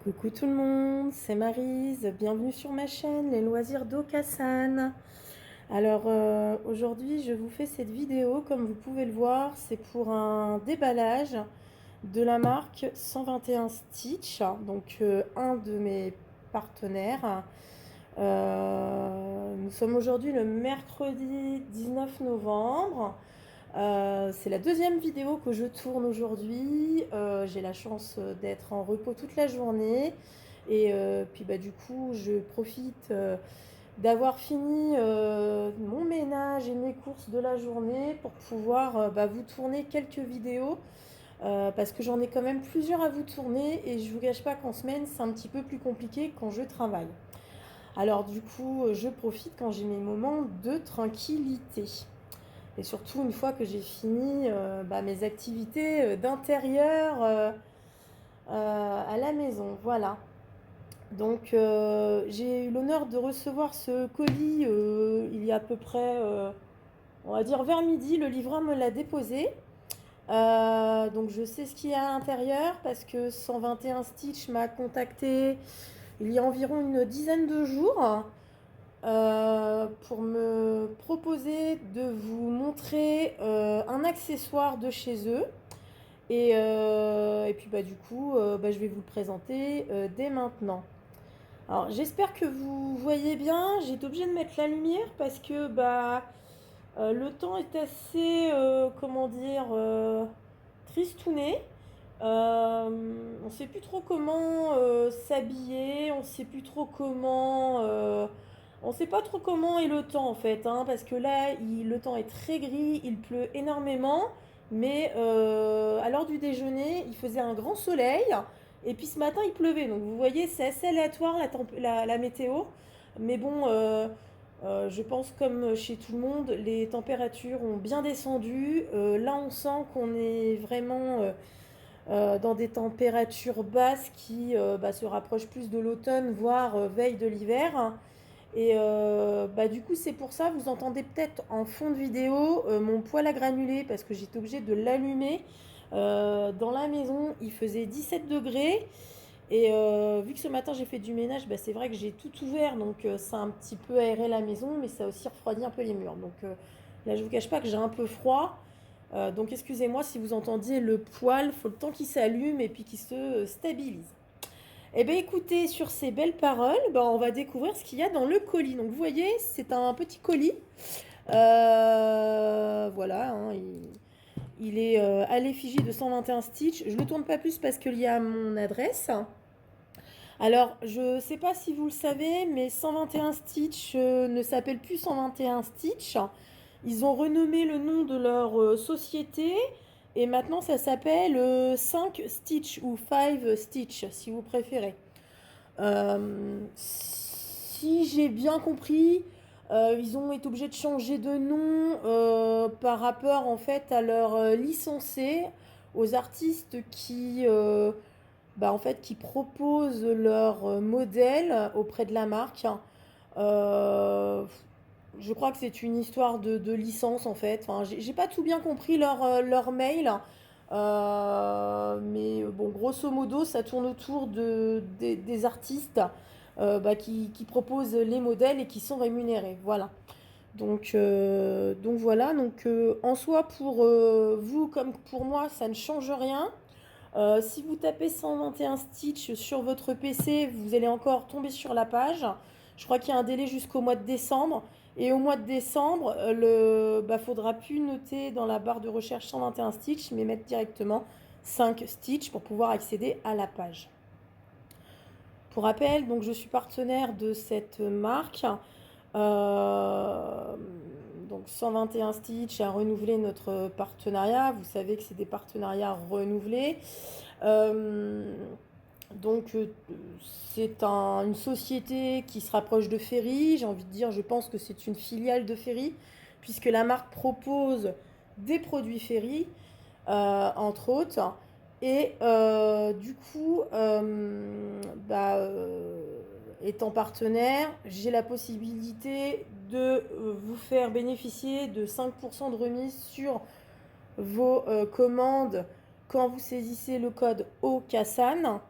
Coucou tout le monde, c'est Maryse, bienvenue sur ma chaîne Les Loisirs d'Okasan. Alors aujourd'hui je vous fais cette vidéo, comme vous pouvez le voir, c'est pour un déballage de la marque 121 Stitch, donc un de mes partenaires. Nous sommes aujourd'hui le mercredi 19 novembre. C'est la deuxième vidéo que je tourne aujourd'hui. J'ai la chance d'être en repos toute la journée. Et puis du coup, je profite d'avoir fini mon ménage et mes courses de la journée pour pouvoir vous tourner quelques vidéos. Parce que j'en ai quand même plusieurs à vous tourner et je vous cache pas qu'en semaine, c'est un petit peu plus compliqué quand je travaille. Alors du coup, je profite quand j'ai mes moments de tranquillité. Et surtout une fois que j'ai fini mes activités d'intérieur à la maison. Voilà. Donc j'ai eu l'honneur de recevoir ce colis il y a à peu près, on va dire vers midi. Le livreur me l'a déposé. Donc je sais ce qu'il y a à l'intérieur parce que 121 Stitch m'a contacté il y a environ une dizaine de jours pour me proposer de vous montrer un accessoire de chez eux. Et puis du coup, je vais vous le présenter dès maintenant. Alors j'espère que vous voyez bien. J'ai été obligée de mettre la lumière parce que le temps est assez, comment dire, tristouné. On ne sait plus trop comment s'habiller, on ne sait plus trop comment... on ne sait pas trop comment est le temps en fait, hein, parce que là, le temps est très gris, il pleut énormément, mais à l'heure du déjeuner, il faisait un grand soleil, et puis ce matin, il pleuvait. Donc vous voyez, c'est assez aléatoire la météo, mais bon, je pense comme chez tout le monde, les températures ont bien descendu. Là, on sent qu'on est vraiment dans des températures basses qui se rapprochent plus de l'automne, voire veille de l'hiver. Et du coup, c'est pour ça, vous entendez peut-être en fond de vidéo mon poêle à granulés parce que j'étais obligée de l'allumer. Dans la maison, il faisait 17 degrés. Et vu que ce matin j'ai fait du ménage, c'est vrai que j'ai tout ouvert, donc ça a un petit peu aéré la maison, mais ça a aussi refroidi un peu les murs. Donc là, je vous cache pas que j'ai un peu froid. Donc excusez-moi si vous entendiez le poêle, faut le temps qu'il s'allume et puis qu'il se stabilise. Eh bien écoutez, sur ces belles paroles, on va découvrir ce qu'il y a dans le colis. Donc vous voyez, c'est un petit colis. Voilà, hein, il est à l'effigie de 121 Stitch. Je ne le tourne pas plus parce qu'il y a mon adresse. Alors, je ne sais pas si vous le savez, mais 121 Stitch ne s'appelle plus 121 Stitch. Ils ont renommé le nom de leur société et maintenant ça s'appelle 5 Stitch ou 5 Stitch si vous préférez. Si j'ai bien compris, ils ont été obligés de changer de nom par rapport en fait à leur licenciés, aux artistes qui proposent leur modèle auprès de la marque. Euh, je crois que c'est une histoire de licence en fait. Enfin, j'ai pas tout bien compris leur mail. Mais bon, grosso modo, ça tourne autour des artistes qui proposent les modèles et qui sont rémunérés. Voilà. Donc voilà. Donc en soi, pour vous comme pour moi, ça ne change rien. Si vous tapez 121 Stitch sur votre PC, vous allez encore tomber sur la page. Je crois qu'il y a un délai jusqu'au mois de décembre. Et au mois de décembre, faudra plus noter dans la barre de recherche 121 Stitch, mais mettre directement 5 Stitch pour pouvoir accéder à la page. Pour rappel, donc je suis partenaire de cette marque. Donc 121 Stitch a renouvelé notre partenariat. Vous savez que c'est des partenariats renouvelés. Donc c'est une société qui se rapproche de Ferry. J'ai envie de dire, je pense que c'est une filiale de Ferry, puisque la marque propose des produits Ferry, entre autres. Et du coup, étant partenaire, j'ai la possibilité de vous faire bénéficier de 5% de remise sur vos commandes quand vous saisissez le code OKASAN.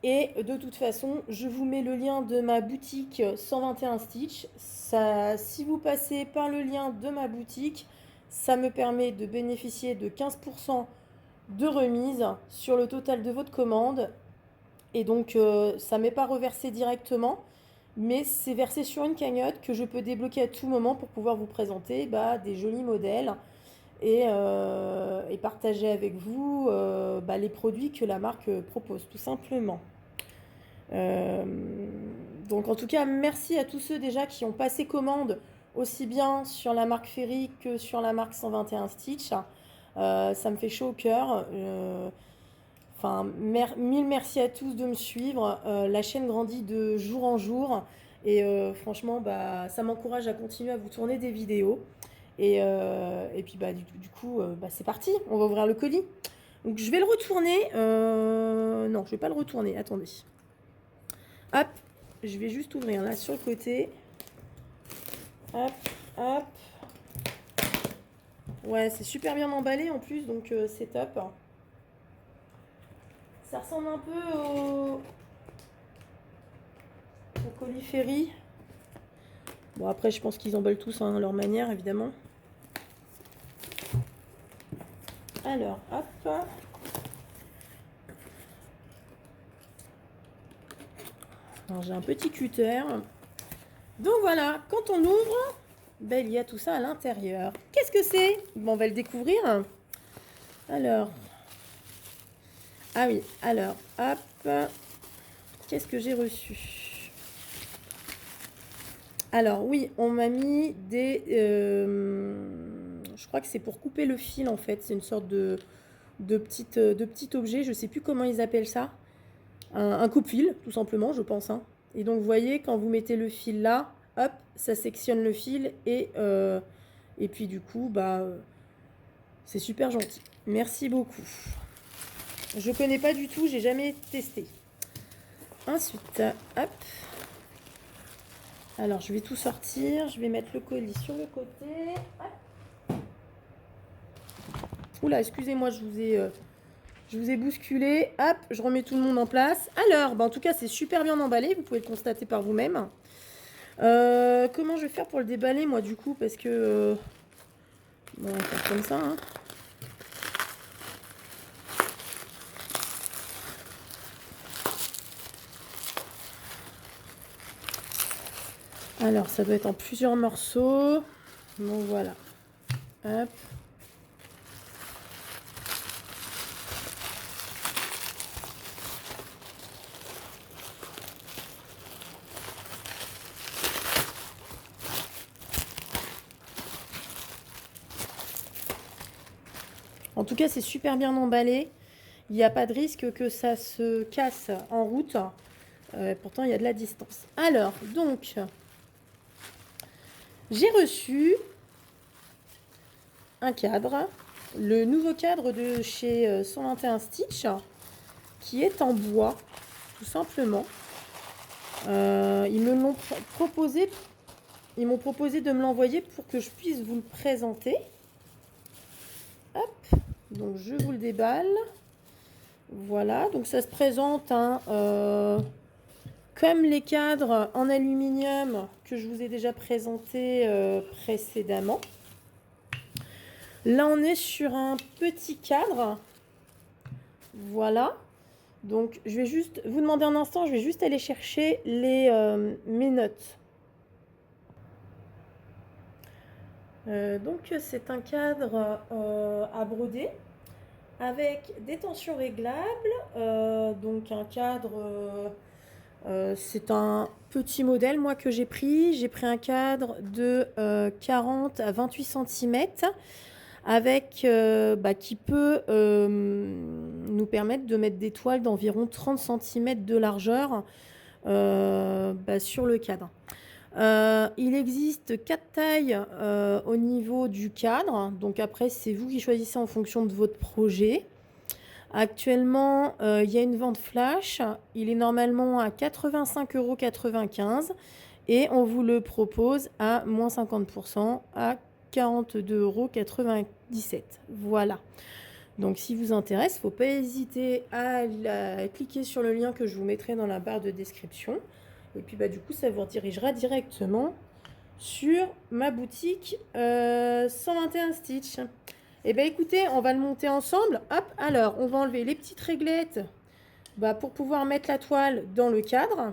Et de toute façon, je vous mets le lien de ma boutique 121 Stitch. Ça, si vous passez par le lien de ma boutique, ça me permet de bénéficier de 15% de remise sur le total de votre commande. Et donc, ça ne m'est pas reversé directement, mais c'est versé sur une cagnotte que je peux débloquer à tout moment pour pouvoir vous présenter des jolis modèles et partager avec vous les produits que la marque propose, tout simplement. Donc en tout cas, merci à tous ceux déjà qui ont passé commande aussi bien sur la marque Ferry que sur la marque 121 Stitch. Ça me fait chaud au cœur. Mille merci à tous de me suivre. La chaîne grandit de jour en jour. Et franchement, ça m'encourage à continuer à vous tourner des vidéos. Et puis du coup, c'est parti. On va ouvrir le colis. Donc je vais le retourner. Non, je vais pas le retourner. Attendez. Hop, je vais juste ouvrir là sur le côté. Hop, hop. Ouais, c'est super bien emballé en plus, donc c'est top. Ça ressemble un peu au colis Ferry. Bon, après, je pense qu'ils emballent tous à leur manière, évidemment. Alors, hop. Alors, j'ai un petit cutter. Donc voilà, quand on ouvre, il y a tout ça à l'intérieur. Qu'est-ce que c'est? Bon, on va le découvrir. Alors, ah oui, alors, hop. Qu'est-ce que j'ai reçu? Alors oui, on m'a mis des... je crois que c'est pour couper le fil en fait. C'est une sorte de petit objet. Je ne sais plus comment ils appellent ça. Un coupe-fil, tout simplement, je pense. Hein. Et donc, vous voyez, quand vous mettez le fil là, hop, ça sectionne le fil. Et puis du coup, c'est super gentil. Merci beaucoup. Je ne connais pas du tout, j'ai jamais testé. Ensuite, hop. Alors, je vais tout sortir. Je vais mettre le colis sur le côté. Hop. Oula, excusez-moi, je vous ai bousculé. Hop, je remets tout le monde en place. Alors, en tout cas, c'est super bien emballé. Vous pouvez le constater par vous-même. Comment je vais faire pour le déballer, moi, du coup? Parce que... bon, on va faire comme ça, hein. Alors, ça doit être en plusieurs morceaux. Donc, voilà. Hop. En tout cas, c'est super bien emballé. Il n'y a pas de risque que ça se casse en route. Pourtant, il y a de la distance. Alors, donc, j'ai reçu un cadre. Le nouveau cadre de chez 121 Stitch, qui est en bois, tout simplement. Ils m'ont proposé de me l'envoyer pour que je puisse vous le présenter. Hop, donc je vous le déballe. Voilà, donc ça se présente comme les cadres en aluminium que je vous ai déjà présenté précédemment. Là, on est sur un petit cadre. Voilà. Donc, je vais juste vous demander un instant, je vais juste aller chercher mes notes. Donc, c'est un cadre à broder avec des tensions réglables. Donc, un cadre, c'est un petit modèle, moi, que j'ai pris. J'ai pris un cadre de 40 à 28 cm avec qui peut nous permettre de mettre des toiles d'environ 30 cm de largeur sur le cadre. Il existe 4 tailles au niveau du cadre, donc après c'est vous qui choisissez en fonction de votre projet. Actuellement, il y a une vente flash, il est normalement à 85,95 € et on vous le propose à moins 50% à 42,97 €. Voilà. Donc si vous intéresse, il ne faut pas hésiter à cliquer sur le lien que je vous mettrai dans la barre de description. Et puis du coup, ça vous redirigera directement sur ma boutique 121 Stitch. Et écoutez, on va le monter ensemble. Hop, alors on va enlever les petites réglettes pour pouvoir mettre la toile dans le cadre.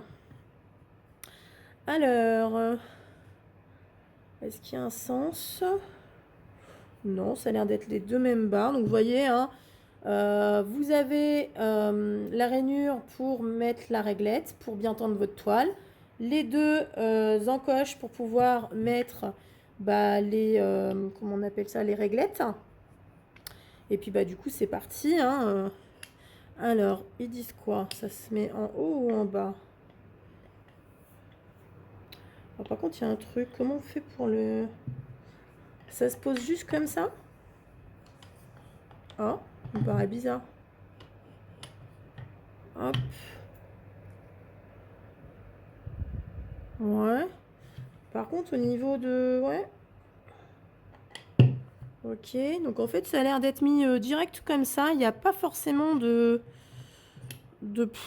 Alors, est-ce qu'il y a un sens? Non, ça a l'air d'être les deux mêmes barres. Donc vous voyez, hein, vous avez la rainure pour mettre la réglette, pour bien tendre votre toile. Les deux encoches pour pouvoir mettre les, comment on appelle ça, les réglettes. Et puis du coup c'est parti. Hein, alors, ils disent quoi? Ça se met en haut ou en bas? Alors, par contre, il y a un truc. Comment on fait pour le... Ça se pose juste comme ça? Oh, ça me paraît bizarre. Hop. Ouais. Par contre, au niveau de... Ouais. Ok. Donc, en fait, ça a l'air d'être mis direct comme ça. Il n'y a pas forcément de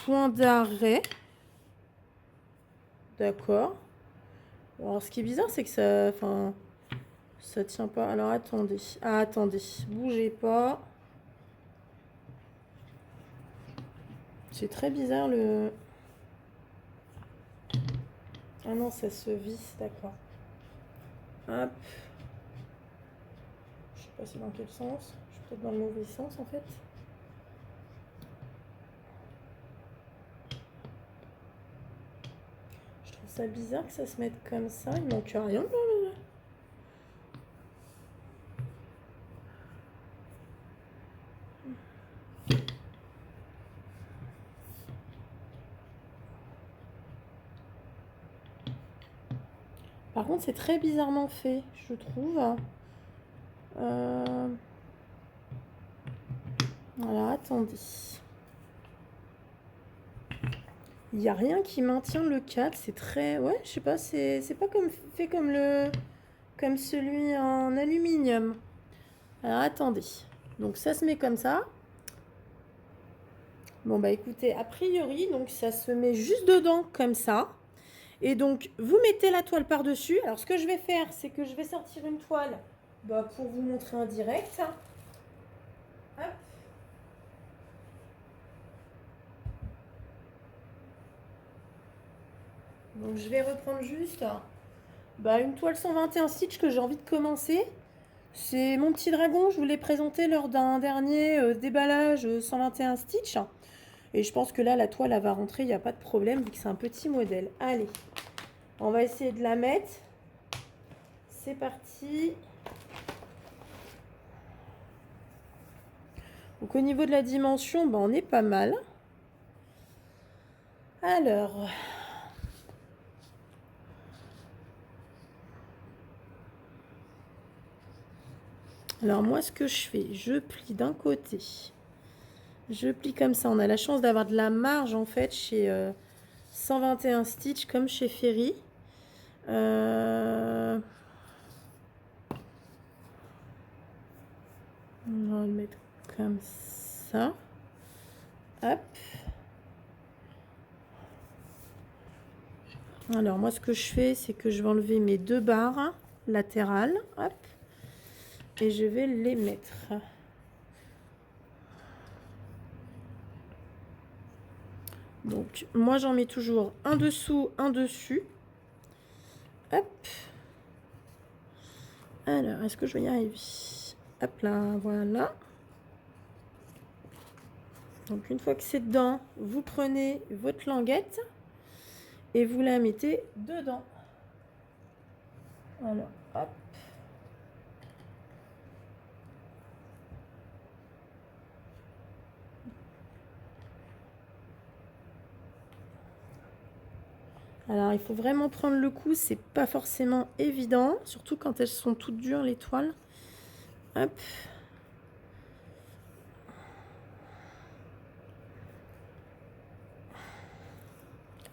point d'arrêt. D'accord. Alors, ce qui est bizarre, c'est que ça... Enfin... Ça tient pas. Alors, attendez. Ah, attendez. Bougez pas. C'est très bizarre le... Ah non, ça se visse, d'accord. Hop. Je sais pas c'est dans quel sens. Je suis peut-être dans le mauvais sens en fait. Je trouve ça bizarre que ça se mette comme ça. Il manque rien. Par contre, c'est très bizarrement fait, je trouve. Alors, attendez. Il n'y a rien qui maintient le cadre. C'est très... Ouais, je sais pas. C'est pas comme fait comme le... Comme celui en aluminium. Alors, attendez. Donc, ça se met comme ça. Bon, écoutez, a priori, donc ça se met juste dedans comme ça. Et donc, vous mettez la toile par-dessus. Alors, ce que je vais faire, c'est que je vais sortir une toile pour vous montrer en direct. Hop. Donc, je vais reprendre juste une toile 121 stitch que j'ai envie de commencer. C'est mon petit dragon. Je vous l'ai présenté lors d'un dernier déballage 121 stitch. Et je pense que là, la toile, elle va rentrer. Il n'y a pas de problème vu que c'est un petit modèle. Allez, on va essayer de la mettre. C'est parti. Donc au niveau de la dimension, on est pas mal. Alors, moi ce que je fais, je plie d'un côté. Je plie comme ça. On a la chance d'avoir de la marge en fait chez 121 Stitch comme chez Ferry. On va le mettre comme ça. Hop. Alors moi ce que je fais, c'est que je vais enlever mes deux barres latérales. Hop. Et je vais les mettre. Donc moi j'en mets toujours un dessous, un dessus. Hop. Alors, est-ce que je vais y arriver? Hop là, voilà. Donc une fois que c'est dedans, vous prenez votre languette et vous la mettez dedans. Voilà, hop. Alors il faut vraiment prendre le coup, c'est pas forcément évident, surtout quand elles sont toutes dures les toiles. Hop.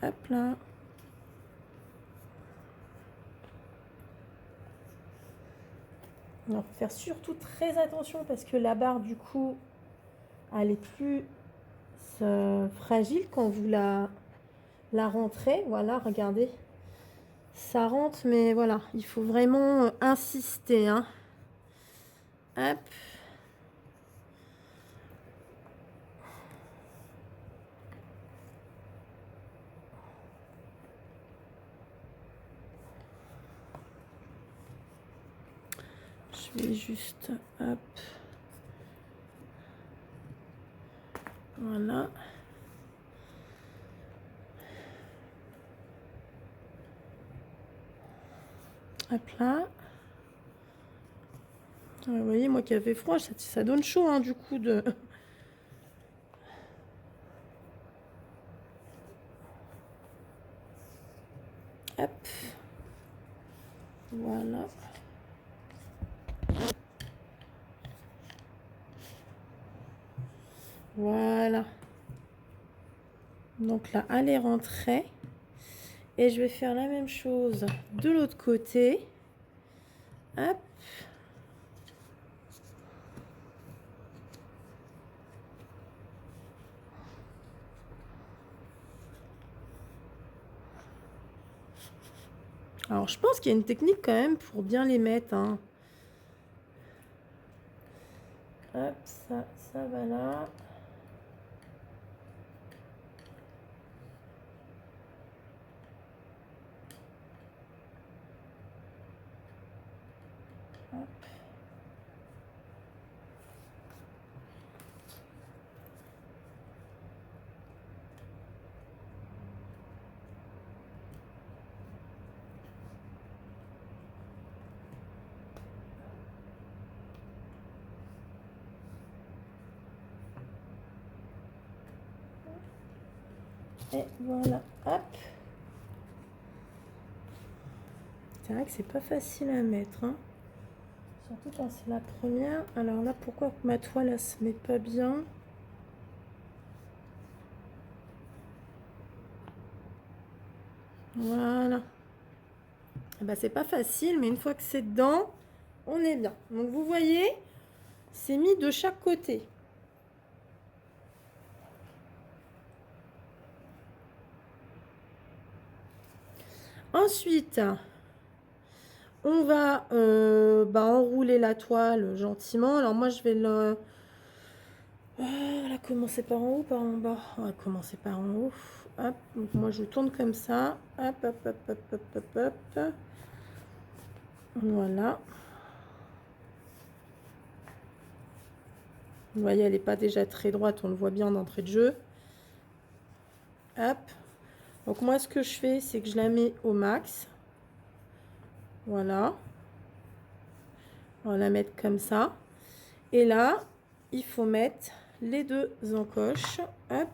Hop là. Alors, faut faire surtout très attention parce que la barre du coup elle est plus fragile quand vous la rentrez. Voilà, regardez. Ça rentre, mais voilà, il faut vraiment insister, hein. Hop. Je vais juste, hop. Voilà. Hop là. Vous voyez, moi qui avais froid, ça donne chaud, hein, du coup, de... Hop. Voilà. Voilà. Donc là, elle est rentrée. Et je vais faire la même chose de l'autre côté. Hop. Alors, je pense qu'il y a une technique quand même pour bien les mettre, hein. Hop, ça va là. Hop. Et voilà, hop. C'est vrai que c'est pas facile à mettre, hein. Surtout quand c'est la première. Alors là, pourquoi ma toile, elle se met pas bien? Voilà. Eh ben, c'est pas facile, mais une fois que c'est dedans, on est bien. Donc vous voyez, c'est mis de chaque côté. Ensuite, on va enrouler la toile gentiment. Alors moi, je vais le... on va commencer par en haut, par en bas. On va commencer par en haut. Hop, donc moi, je tourne comme ça. Hop, hop, hop, hop, hop, hop, hop. Voilà. Vous voyez, elle n'est pas déjà très droite. On le voit bien d'entrée de jeu. Hop. Donc moi, ce que je fais, c'est que je la mets au max. Voilà. On va la mettre comme ça. Et là, il faut mettre les deux encoches. Hop.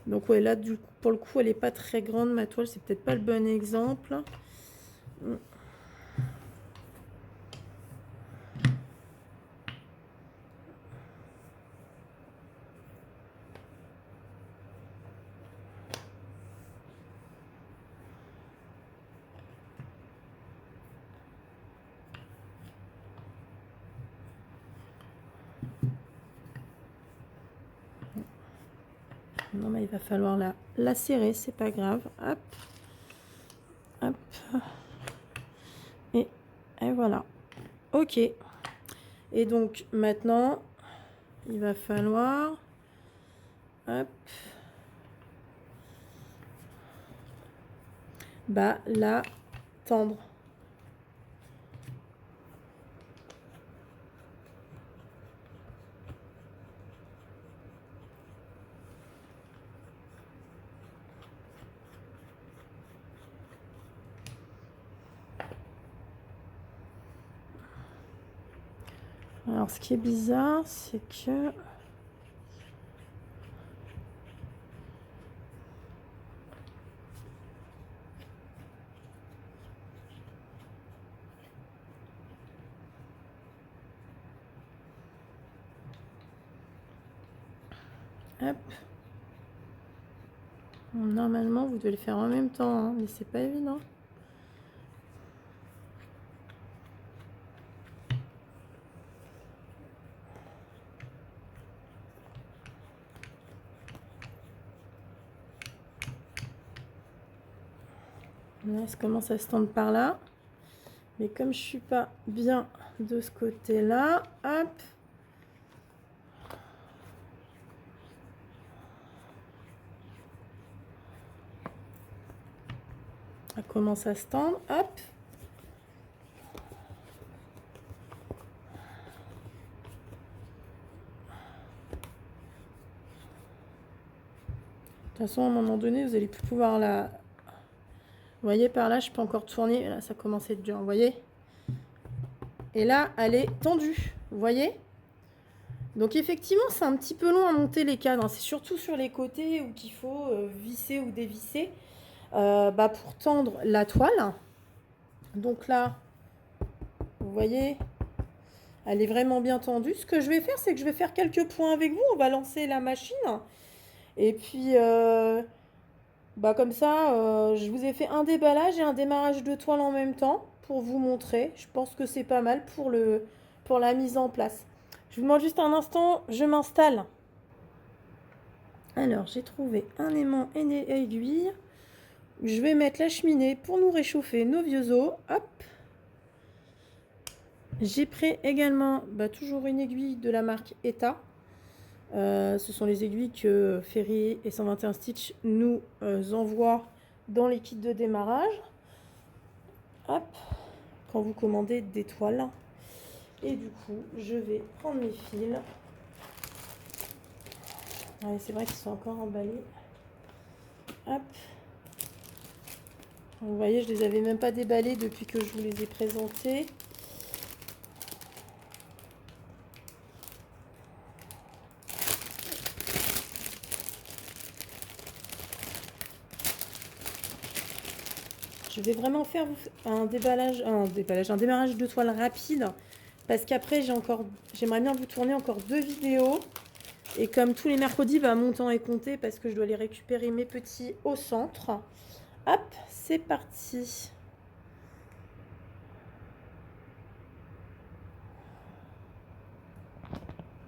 Donc ouais, là, du coup, pour le coup, elle n'est pas très grande, ma toile. C'est peut-être pas le bon exemple. Non, mais il va falloir la serrer, c'est pas grave. Hop. Hop. Et voilà. Ok. Et donc, maintenant, il va falloir... Hop. Bah, la tendre. Alors, ce qui est bizarre, c'est que... Hop. Normalement, vous devez le faire en même temps, hein, mais c'est pas évident. Là, ça commence à se tendre par là. Mais comme je suis pas bien de ce côté-là, hop. Ça commence à se tendre, hop. De toute façon, à un moment donné, vous allez plus pouvoir la... Vous voyez, par là, je peux encore tourner. Là, ça commence à être dur, vous voyez. Et là, elle est tendue, vous voyez. Donc, effectivement, c'est un petit peu long à monter les cadres. C'est surtout sur les côtés où il faut visser ou dévisser pour tendre la toile. Donc là, vous voyez, elle est vraiment bien tendue. Ce que je vais faire, c'est que je vais faire quelques points avec vous. On va lancer la machine. Et puis... comme ça, je vous ai fait un déballage et un démarrage de toile en même temps pour vous montrer. Je pense que c'est pas mal pour la mise en place. Je vous demande juste un instant, je m'installe. Alors, j'ai trouvé un aimant et une aiguille. Je vais mettre la cheminée pour nous réchauffer nos vieux os. Hop. J'ai pris également toujours une aiguille de la marque ETA. Ce sont les aiguilles que Ferrier et 121 Stitch nous envoient dans les kits de démarrage. Hop, quand vous commandez des toiles. Et du coup, je vais prendre mes fils. Ouais, c'est vrai qu'ils sont encore emballés. Hop. Vous voyez, je les avais même pas déballés depuis que je vous les ai présentés. Je vais vraiment faire un démarrage de toile rapide parce qu'après j'aimerais bien vous tourner encore 2 vidéos et comme tous les mercredis, mon temps est compté parce que je dois aller récupérer mes petits au centre. Hop, c'est parti.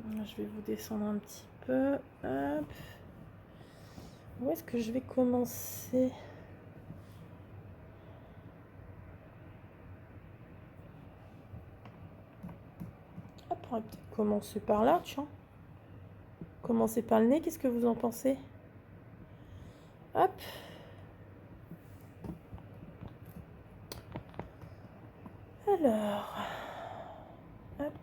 Je vais vous descendre un petit peu. Hop. Où est-ce que je vais commencer ? Hop, on va peut-être commencer par là, tiens. Commencer par le nez, qu'est-ce que vous en pensez ? Hop. Alors. Hop.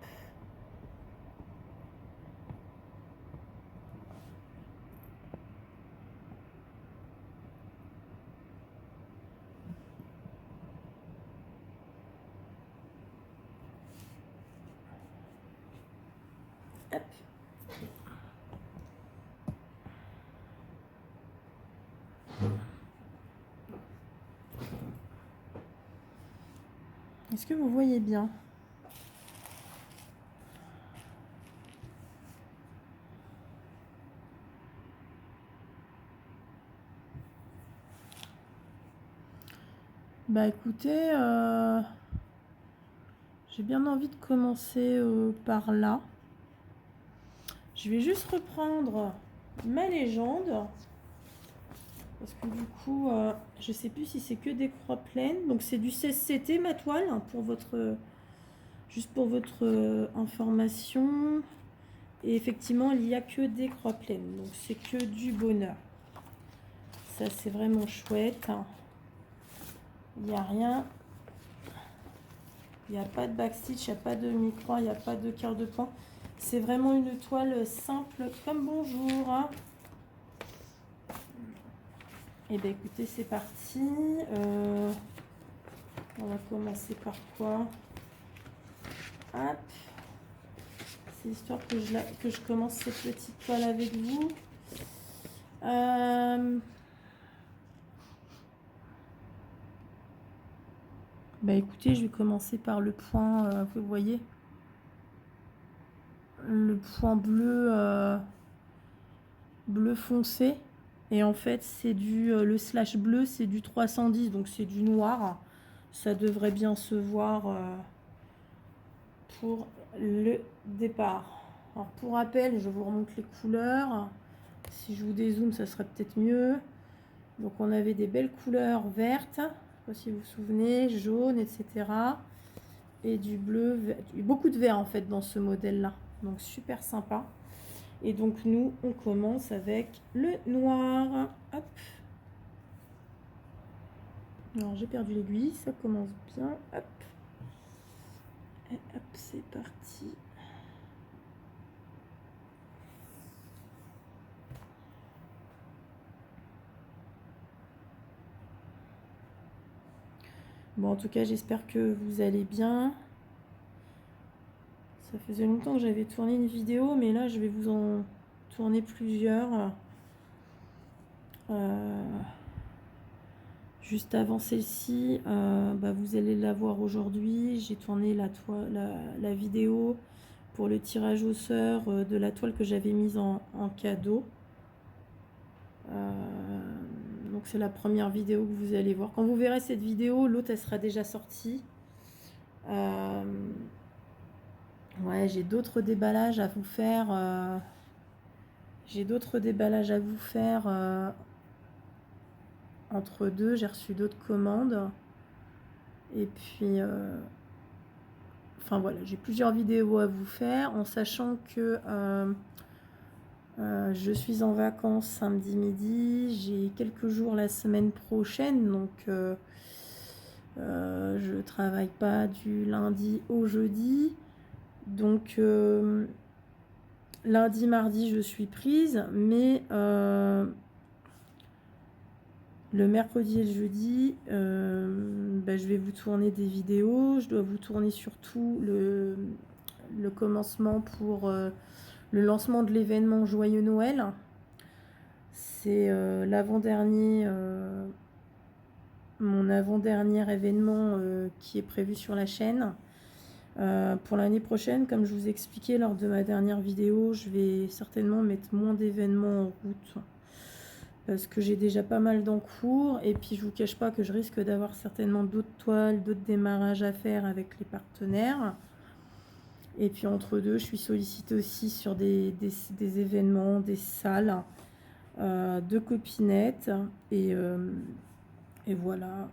Hop. Est-ce que vous voyez bien ? Écoutez, j'ai bien envie de commencer par là. Je vais juste reprendre ma légende. Parce que du coup, je sais plus si c'est que des croix pleines. Donc c'est du 16CT ma toile, hein, juste pour votre information. Et effectivement, il n'y a que des croix pleines. Donc c'est que du bonheur. Ça, c'est vraiment chouette. Il n'y a rien. Il n'y a pas de backstitch, il n'y a pas de mi-croix, il n'y a pas de quart de point. C'est vraiment une toile simple comme bonjour. Hein. Et bien écoutez, c'est parti. On va commencer par quoi? Hop. C'est histoire que je commence cette petite toile avec vous. Écoutez, je vais commencer par le point, vous voyez, le point bleu, bleu foncé. Et en fait, c'est le slash bleu, c'est du 310, donc c'est du noir. Ça devrait bien se voir pour le départ. Alors, pour rappel, je vous remonte les couleurs. Si je vous dézoome, ça sera peut-être mieux. Donc, on avait des belles couleurs vertes. pas si vous vous souvenez, jaune, etc. Et du bleu, beaucoup de vert en fait dans ce modèle-là. Donc super sympa. Et donc nous, on commence avec le noir. Hop. Alors j'ai perdu l'aiguille, ça commence bien. Hop. Et hop, c'est parti. Bon, en tout cas, j'espère que vous allez bien. Ça faisait longtemps que j'avais tourné une vidéo, mais là, je vais vous en tourner plusieurs. Juste avant celle-ci, vous allez la voir aujourd'hui. J'ai tourné la vidéo pour le tirage au sort de la toile que j'avais mise en cadeau. Donc c'est la première vidéo que vous allez voir. Quand vous verrez cette vidéo, l'autre elle sera déjà sortie. Ouais, j'ai d'autres déballages à vous faire. Entre deux, j'ai reçu d'autres commandes. Et puis, enfin voilà, j'ai plusieurs vidéos à vous faire, en sachant que je suis en vacances samedi midi. J'ai quelques jours la semaine prochaine, donc je travaille pas du lundi au jeudi. Donc lundi, mardi, je suis prise, mais le mercredi et le jeudi, je vais vous tourner des vidéos. Je dois vous tourner surtout le commencement pour le lancement de l'événement Joyeux Noël. C'est l'avant-dernier, mon avant-dernier événement qui est prévu sur la chaîne. Pour l'année prochaine, comme je vous expliquais lors de ma dernière vidéo, je vais certainement mettre moins d'événements en route parce que j'ai déjà pas mal d'encours, et puis je vous cache pas que je risque d'avoir certainement d'autres toiles, d'autres démarrages à faire avec les partenaires. Et puis entre deux, je suis sollicitée aussi sur des événements, des salles de copinettes, et voilà.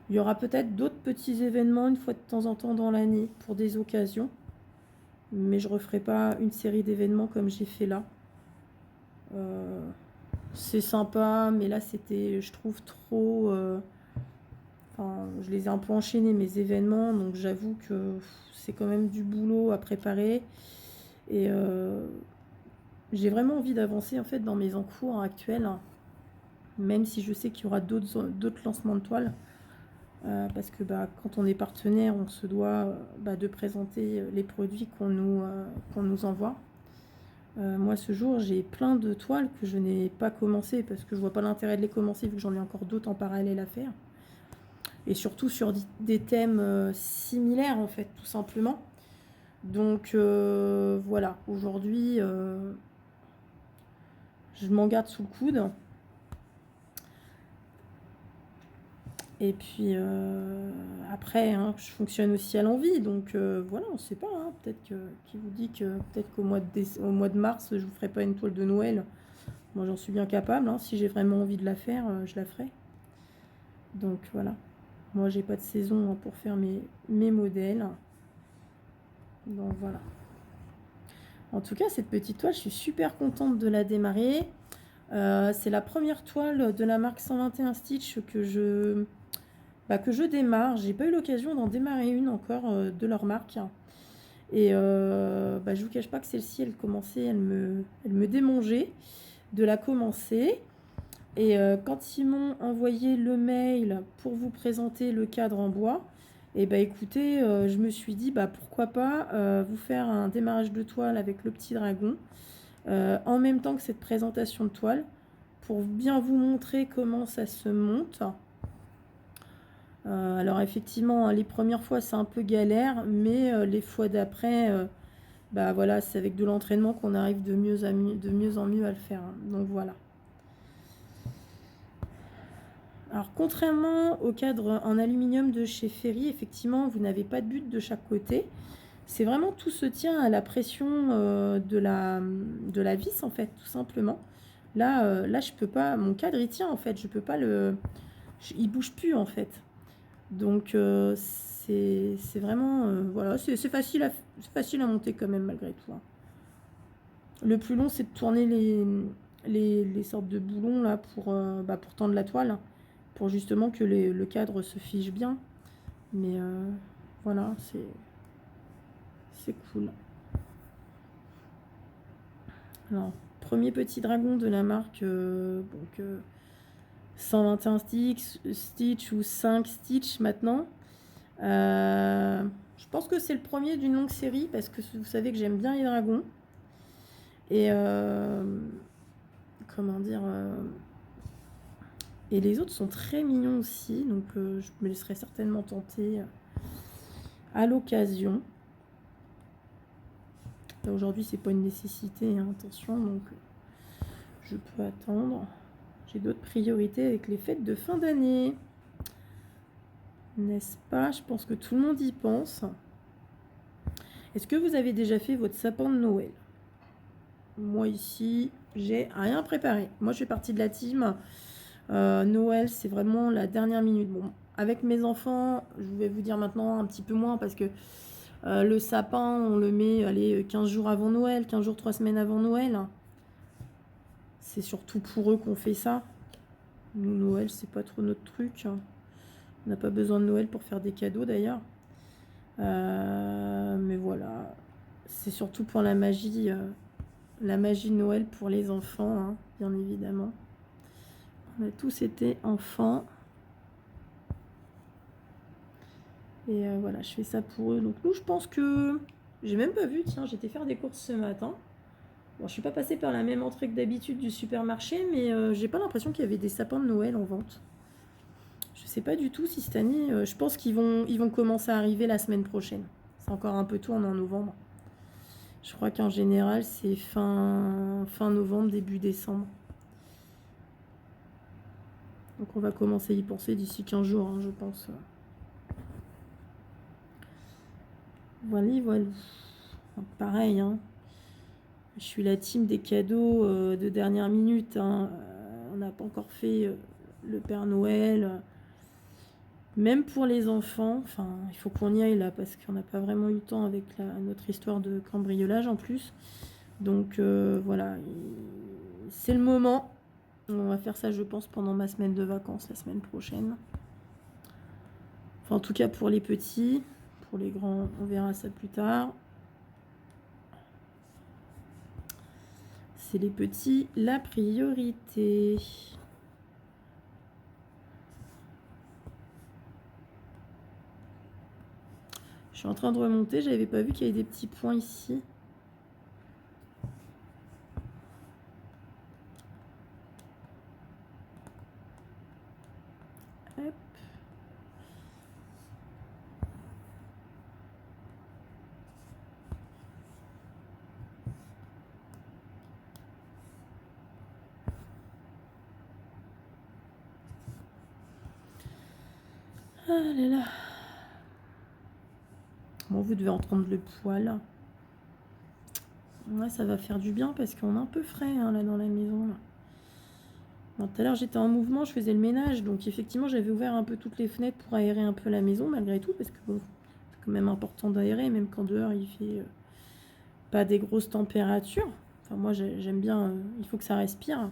Il y aura peut-être d'autres petits événements une fois de temps en temps dans l'année pour des occasions, mais je ne referai pas une série d'événements comme j'ai fait là. C'est sympa, mais là c'était, je trouve, trop... Enfin, je les ai un peu enchaînés, mes événements, donc j'avoue que c'est quand même du boulot à préparer. Et j'ai vraiment envie d'avancer en fait dans mes encours actuels, hein, même si je sais qu'il y aura d'autres lancements de toiles. Parce que quand on est partenaire, on se doit de présenter les produits qu'on nous envoie. Moi, ce jour, j'ai plein de toiles que je n'ai pas commencé parce que je vois pas l'intérêt de les commencer vu que j'en ai encore d'autres en parallèle à faire. Et surtout sur des thèmes similaires, en fait, tout simplement. Donc, voilà. Aujourd'hui, je m'en garde sous le coude. Et puis après, hein, je fonctionne aussi à l'envie, donc voilà, on ne sait pas. Hein, peut-être qui vous dit que peut-être qu'au mois de mars, je vous ferai pas une toile de Noël. Moi, j'en suis bien capable. Hein, si j'ai vraiment envie de la faire, je la ferai. Donc voilà. Moi, j'ai pas de saison pour faire mes modèles. Donc voilà. En tout cas, cette petite toile, je suis super contente de la démarrer. C'est la première toile de la marque 121 Stitch que je démarre. J'ai pas eu l'occasion d'en démarrer une encore de leur marque. Et je vous cache pas que celle-ci, elle commençait, elle me démangeait de la commencer. Et quand ils m'ont envoyé le mail pour vous présenter le cadre en bois, et écoutez, je me suis dit pourquoi pas vous faire un démarrage de toile avec le petit dragon en même temps que cette présentation de toile pour bien vous montrer comment ça se monte. Alors effectivement, les premières fois c'est un peu galère, mais les fois d'après, voilà, c'est avec de l'entraînement qu'on arrive de mieux en mieux à le faire. Hein. Donc voilà. Alors contrairement au cadre en aluminium de chez Ferry, effectivement, vous n'avez pas de but de chaque côté. C'est vraiment tout se tient à la pression de la vis en fait, tout simplement. Là, je peux pas. Mon cadre il tient en fait, je peux pas le il bouge plus en fait. Donc c'est vraiment, voilà, c'est facile à monter quand même malgré tout, hein. Le plus long, c'est de tourner les sortes de boulons là pour tendre la toile, pour justement que le cadre se fige bien. Mais voilà, c'est cool. Alors, premier petit dragon de la marque 121 Stitch ou 5 Stitch maintenant. Je pense que c'est le premier d'une longue série parce que vous savez que j'aime bien les dragons. Et comment dire, et les autres sont très mignons aussi, donc je me laisserai certainement tenter à l'occasion. Aujourd'hui, c'est pas une nécessité, hein, attention, donc je peux attendre. J'ai d'autres priorités avec les fêtes de fin d'année. N'est-ce pas? Je pense que tout le monde y pense. Est-ce que vous avez déjà fait votre sapin de Noël? Moi ici, j'ai rien préparé. Moi, je fais partie de la team. Noël, c'est vraiment la dernière minute. Bon, avec mes enfants, je vais vous dire maintenant un petit peu moins parce que le sapin, on le met, allez, 15 jours avant Noël, 15 jours, 3 semaines avant Noël. C'est surtout pour eux qu'on fait ça. Nous, Noël, c'est pas trop notre truc. On n'a pas besoin de Noël pour faire des cadeaux d'ailleurs. Mais voilà, c'est surtout pour la magie de Noël pour les enfants, hein, bien évidemment. On a tous été enfants. Et voilà, je fais ça pour eux. Donc nous, je pense que... J'ai même pas vu, tiens, j'étais faire des courses ce matin. Bon, je suis pas passée par la même entrée que d'habitude du supermarché, mais j'ai pas l'impression qu'il y avait des sapins de Noël en vente. Je sais pas du tout si cette année... je pense qu'ils vont commencer à arriver la semaine prochaine. C'est encore un peu tôt, on est en novembre. Je crois qu'en général, c'est fin novembre, début décembre. Donc on va commencer à y penser d'ici 15 jours, hein, je pense. Voilà, voilà. Donc, pareil, hein. Je suis la team des cadeaux de dernière minute, hein. On n'a pas encore fait le Père Noël. Même pour les enfants, enfin, il faut qu'on y aille là, parce qu'on n'a pas vraiment eu le temps avec notre histoire de cambriolage en plus. Donc voilà, c'est le moment. On va faire ça, je pense, pendant ma semaine de vacances, la semaine prochaine. Enfin, en tout cas pour les petits. Pour les grands, on verra ça plus tard. C'est les petits, la priorité. Je suis en train de remonter, j'avais pas vu qu'il y avait des petits points ici. Hop. Ah là là. Bon, vous devez entendre le poil. Ouais, ça va faire du bien parce qu'on est un peu frais, hein, là dans la maison. Là. Bon, tout à l'heure j'étais en mouvement, je faisais le ménage, donc effectivement j'avais ouvert un peu toutes les fenêtres pour aérer un peu la maison malgré tout, parce que bon, c'est quand même important d'aérer, même quand dehors il fait pas des grosses températures. Enfin moi j'aime bien, il faut que ça respire.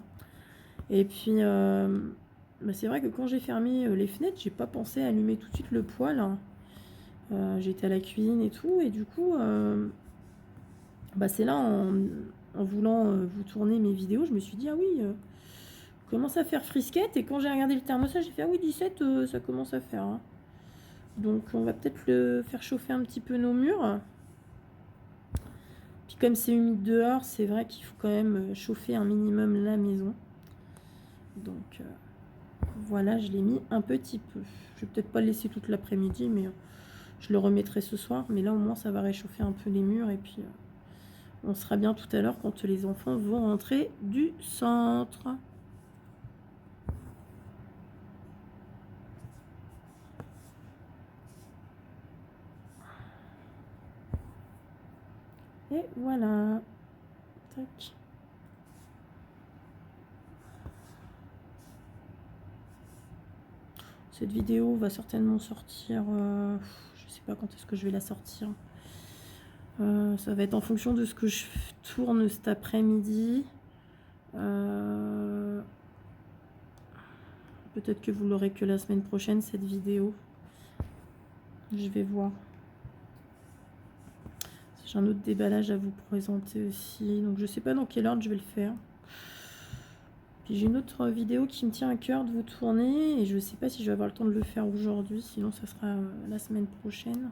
Et puis bah, c'est vrai que quand j'ai fermé les fenêtres, j'ai pas pensé à allumer tout de suite le poêle, hein. J'étais à la cuisine et tout, et du coup bah, c'est là en voulant vous tourner mes vidéos, je me suis dit ah oui, commence à faire frisquette, et quand j'ai regardé le thermostat, j'ai fait ah oui 17, ça commence à faire, hein. Donc on va peut-être le faire chauffer un petit peu nos murs. Puis comme c'est humide dehors, c'est vrai qu'il faut quand même chauffer un minimum la maison. Donc voilà, je l'ai mis un petit peu. Je vais peut-être pas le laisser toute l'après-midi, mais je le remettrai ce soir. Mais là au moins ça va réchauffer un peu les murs, et puis on sera bien tout à l'heure quand les enfants vont rentrer du centre. Et voilà. Tac. Cette vidéo va certainement sortir, je sais pas quand est-ce que je vais la sortir. Ça va être en fonction de ce que je tourne cet après-midi. Peut-être que vous l'aurez que la semaine prochaine, cette vidéo. Je vais voir. J'ai un autre déballage à vous présenter aussi. Donc je sais pas dans quelle ordre je vais le faire. Puis j'ai une autre vidéo qui me tient à cœur de vous tourner. Et je sais pas si je vais avoir le temps de le faire aujourd'hui. Sinon ça sera la semaine prochaine.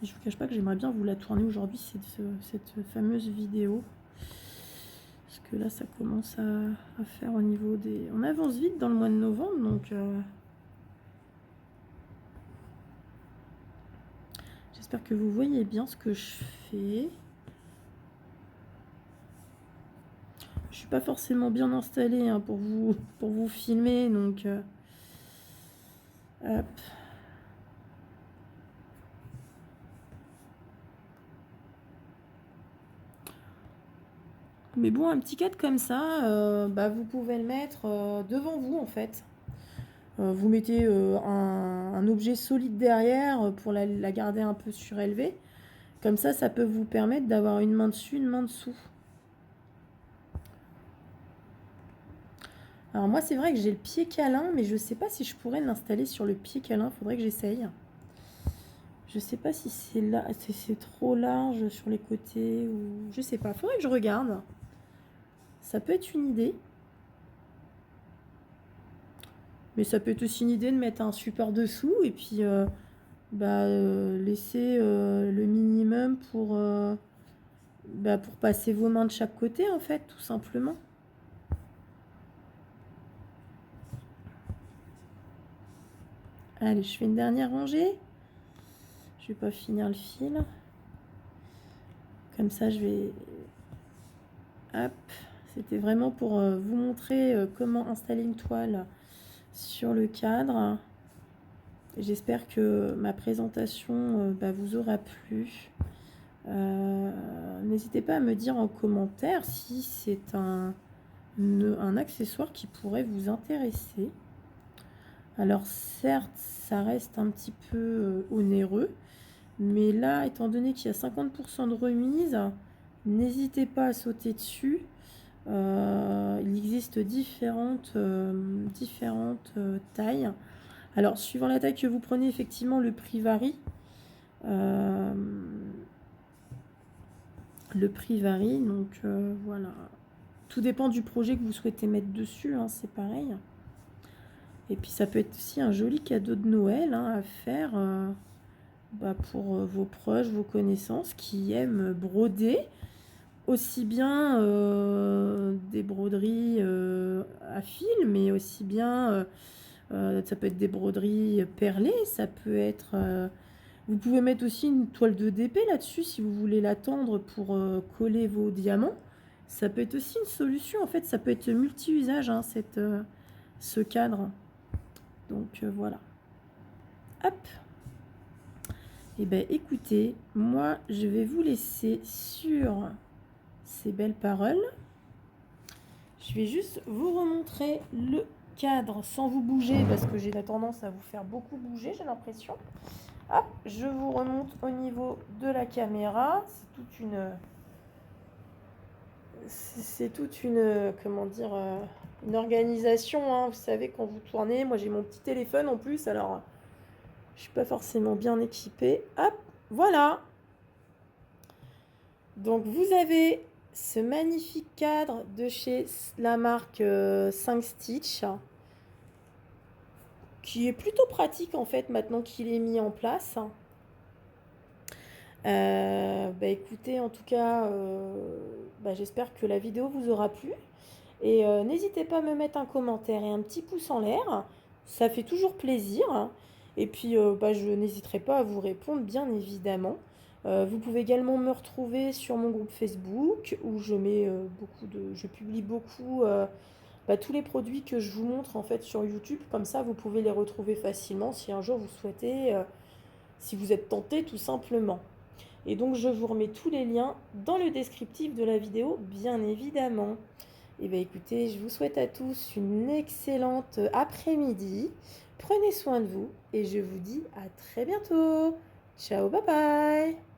Et je vous cache pas que j'aimerais bien vous la tourner aujourd'hui, cette fameuse vidéo. Parce que là ça commence à faire au niveau des... On avance vite dans le mois de novembre. Donc... J'espère que vous voyez bien ce que je fais. Je suis pas forcément bien installée hein, pour vous filmer, donc hop. Mais bon, un petit cadre comme ça, vous pouvez le mettre devant vous en fait. Vous mettez un objet solide derrière pour la garder un peu surélevée. Comme ça peut vous permettre d'avoir une main dessus, une main dessous. Alors moi, c'est vrai que j'ai le pied câlin, mais je sais pas si je pourrais l'installer sur le pied câlin. Faudrait que j'essaye. Je sais pas si c'est là, c'est trop large sur les côtés ou je sais pas. Faudrait que je regarde. Ça peut être une idée. Mais ça peut être aussi une idée de mettre un support dessous et puis laisser le minimum pour passer vos mains de chaque côté en fait, tout simplement. Allez, je fais une dernière rangée. Je vais pas finir le fil. Comme ça, je vais... Hop. C'était vraiment pour vous montrer comment installer une toile sur le cadre. J'espère que ma présentation vous aura plu. N'hésitez pas à me dire en commentaire si c'est un accessoire qui pourrait vous intéresser. Alors certes, ça reste un petit peu onéreux, mais là, étant donné qu'il y a 50% de remise, n'hésitez pas à sauter dessus. Il existe différentes tailles. Alors, suivant la taille que vous prenez, effectivement, le prix varie. Donc voilà. Tout dépend du projet que vous souhaitez mettre dessus, hein, c'est pareil. Et puis ça peut être aussi un joli cadeau de Noël hein, à faire pour vos proches, vos connaissances qui aiment broder. Aussi bien des broderies à fil, mais aussi bien, ça peut être des broderies perlées, ça peut être... vous pouvez mettre aussi une toile de DP là-dessus si vous voulez la tendre pour coller vos diamants. Ça peut être aussi une solution, en fait, ça peut être multi-usage, hein, ce cadre. Donc voilà. Hop. Et bien écoutez, moi je vais vous laisser sur ces belles paroles. Je vais juste vous remontrer le cadre sans vous bouger parce que j'ai la tendance à vous faire beaucoup bouger, j'ai l'impression. Hop, je vous remonte au niveau de la caméra. C'est toute une comment dire, une organisation. Hein. Vous savez, quand vous tournez, moi j'ai mon petit téléphone en plus, alors je suis pas forcément bien équipée. Hop, voilà. Donc vous avez ce magnifique cadre de chez la marque 5 Stitch qui est plutôt pratique en fait maintenant qu'il est mis en place. Écoutez, en tout cas, j'espère que la vidéo vous aura plu. Et n'hésitez pas à me mettre un commentaire et un petit pouce en l'air. Ça fait toujours plaisir. Et puis, je n'hésiterai pas à vous répondre, bien évidemment. Vous pouvez également me retrouver sur mon groupe Facebook où je publie beaucoup tous les produits que je vous montre en fait sur YouTube. Comme ça, vous pouvez les retrouver facilement si un jour vous souhaitez, si vous êtes tenté tout simplement. Et donc, je vous remets tous les liens dans le descriptif de la vidéo, bien évidemment. Et bien écoutez, je vous souhaite à tous une excellente après-midi. Prenez soin de vous et je vous dis à très bientôt. Ciao, bye bye.